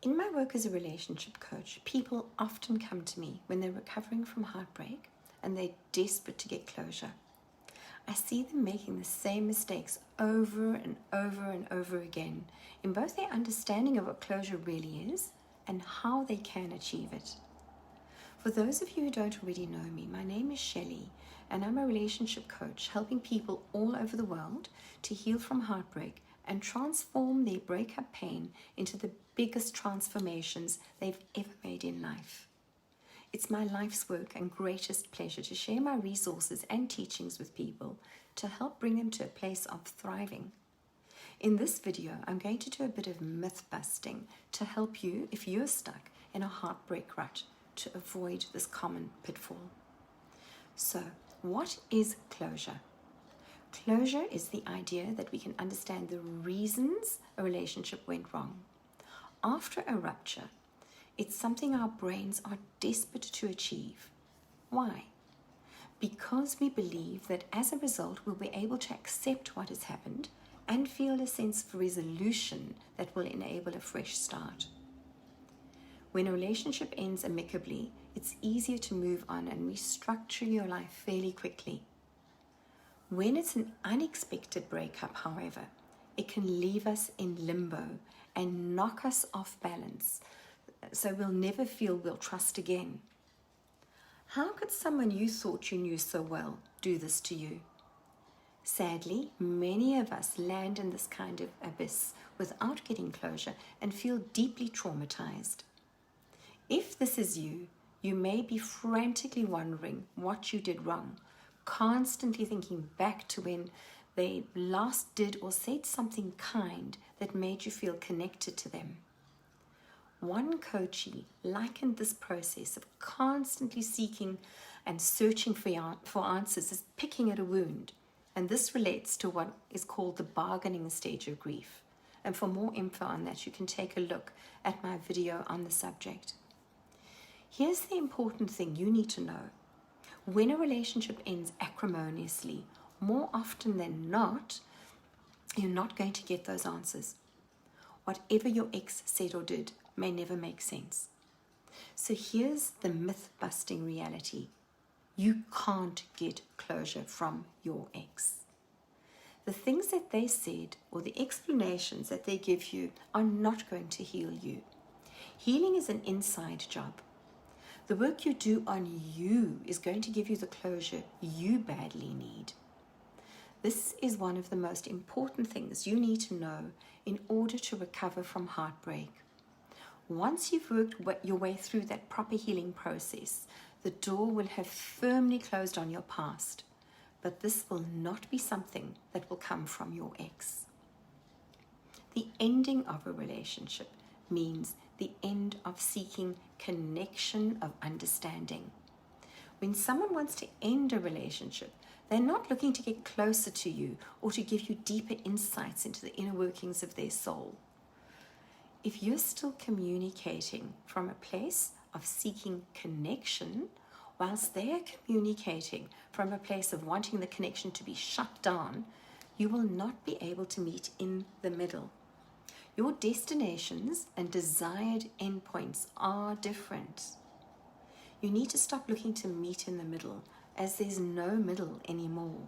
In my work as a relationship coach, people often come to me when they're recovering from heartbreak and they're desperate to get closure. I see them making the same mistakes over and over and over again in both their understanding of what closure really is and how they can achieve it. For those of you who don't already know me, my name is Shelley and I'm a relationship coach helping people all over the world to heal from heartbreak and transform their breakup pain into the biggest transformations they've ever made in life. It's my life's work and greatest pleasure to share my resources and teachings with people to help bring them to a place of thriving. In this video, I'm going to do a bit of myth busting to help you if you're stuck in a heartbreak rut to avoid this common pitfall. So, what is closure? Closure is the idea that we can understand the reasons a relationship went wrong. After a rupture, it's something our brains are desperate to achieve. Why? Because we believe that as a result, we'll be able to accept what has happened and feel a sense of resolution that will enable a fresh start. When a relationship ends amicably, it's easier to move on and restructure your life fairly quickly. When it's an unexpected breakup, however, it can leave us in limbo and knock us off balance, so we'll never feel we'll trust again. How could someone you thought you knew so well do this to you? Sadly, many of us land in this kind of abyss without getting closure and feel deeply traumatized. If this is you, you may be frantically wondering what you did wrong, constantly thinking back to when they last did or said something kind that made you feel connected to them. One coachee likened this process of constantly seeking and searching for answers as picking at a wound, and this relates to what is called the bargaining stage of grief. And for more info on that, you can take a look at my video on the subject. Here's the important thing you need to know. When a relationship ends acrimoniously, more often than not, you're not going to get those answers. Whatever your ex said or did may never make sense. So here's the myth-busting reality. You can't get closure from your ex. The things that they said or the explanations that they give you are not going to heal you. Healing is an inside job. The work you do on you is going to give you the closure you badly need. This is one of the most important things you need to know in order to recover from heartbreak. Once you've worked your way through that proper healing process, the door will have firmly closed on your past, but this will not be something that will come from your ex. The ending of a relationship means the end of seeking connection of understanding. When someone wants to end a relationship, they're not looking to get closer to you or to give you deeper insights into the inner workings of their soul. If you're still communicating from a place of seeking connection, whilst they're communicating from a place of wanting the connection to be shut down, you will not be able to meet in the middle. Your destinations and desired endpoints are different. You need to stop looking to meet in the middle, as there's no middle anymore.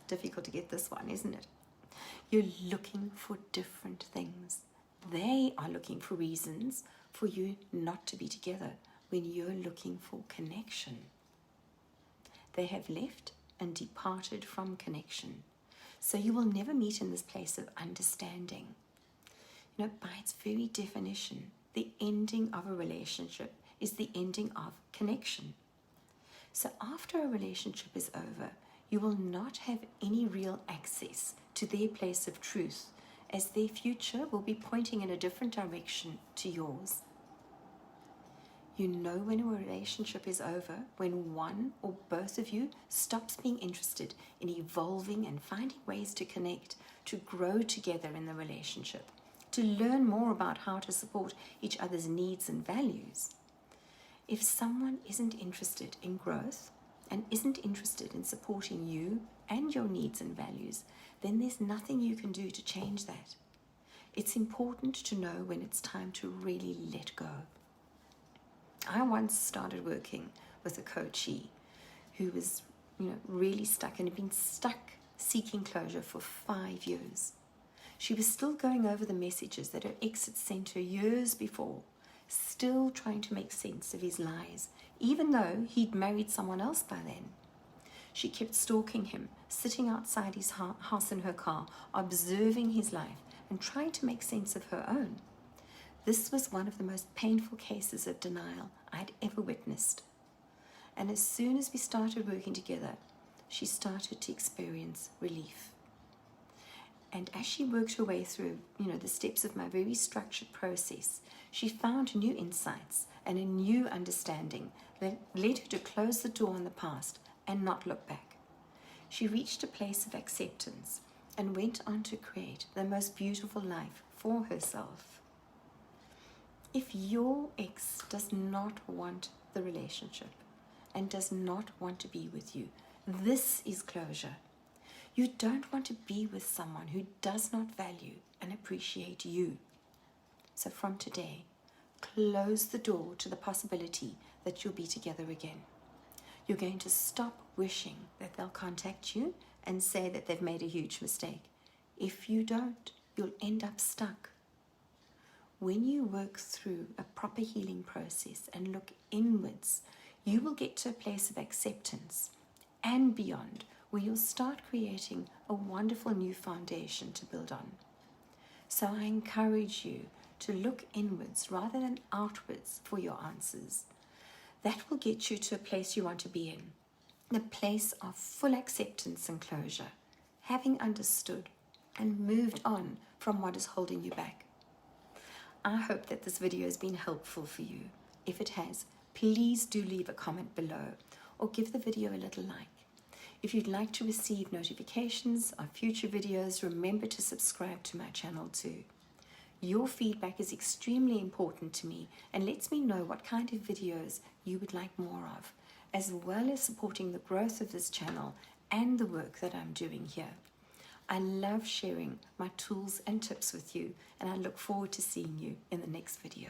Difficult to get this one, isn't it? You're looking for different things. They are looking for reasons for you not to be together when you're looking for connection. They have left and departed from connection. So you will never meet in this place of understanding. By its very definition, the ending of a relationship is the ending of connection. So after a relationship is over, you will not have any real access to their place of truth, as their future will be pointing in a different direction to yours. You know when a relationship is over when one or both of you stops being interested in evolving and finding ways to connect, to grow together in the relationship, to learn more about how to support each other's needs and values. If someone isn't interested in growth and isn't interested in supporting you and your needs and values, then there's nothing you can do to change that. It's important to know when it's time to really let go. I once started working with a coachee who was, really stuck and had been stuck seeking closure for 5 years. She was still going over the messages that her ex had sent her years before, still trying to make sense of his lies, even though he'd married someone else by then. She kept stalking him, sitting outside his house in her car, observing his life and trying to make sense of her own. This was one of the most painful cases of denial I had ever witnessed. And as soon as we started working together, she started to experience relief. And as she worked her way through, the steps of my very structured process, she found new insights and a new understanding that led her to close the door on the past and not look back. She reached a place of acceptance and went on to create the most beautiful life for herself. If your ex does not want the relationship and does not want to be with you, this is closure. You don't want to be with someone who does not value and appreciate you. So from today, close the door to the possibility that you'll be together again. You're going to stop wishing that they'll contact you and say that they've made a huge mistake. If you don't, you'll end up stuck. When you work through a proper healing process and look inwards, you will get to a place of acceptance and beyond, where you'll start creating a wonderful new foundation to build on. So I encourage you to look inwards rather than outwards for your answers. That will get you to a place you want to be in, a place of full acceptance and closure, having understood and moved on from what is holding you back. I hope that this video has been helpful for you. If it has, please do leave a comment below or give the video a little like. If you'd like to receive notifications of future videos, remember to subscribe to my channel too. Your feedback is extremely important to me and lets me know what kind of videos you would like more of, as well as supporting the growth of this channel and the work that I'm doing here. I love sharing my tools and tips with you, and I look forward to seeing you in the next video.